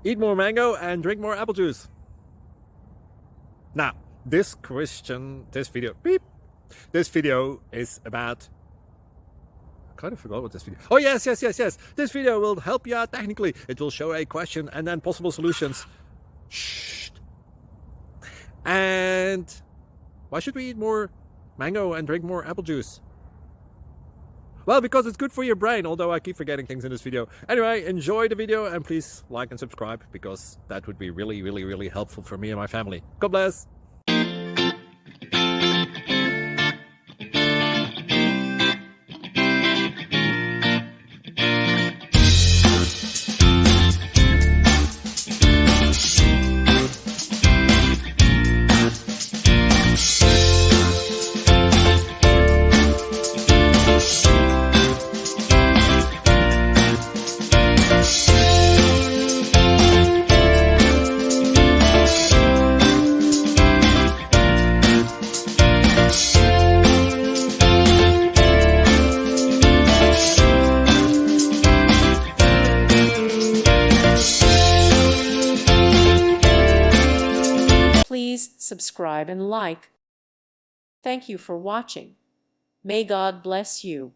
Eat more mango and drink more apple juice. Now, this video is about, I kind of forgot what this video. Oh, yes. This video will help you out technically. It will show a question and then possible solutions. Shh. And why should we eat more mango and drink more apple juice? Well, because it's good for your brain, although I keep forgetting things in this video. Anyway, enjoy the video and please like and subscribe, because that would be really helpful for me and my family. God bless. Please subscribe and like. Thank you for watching. May God bless you.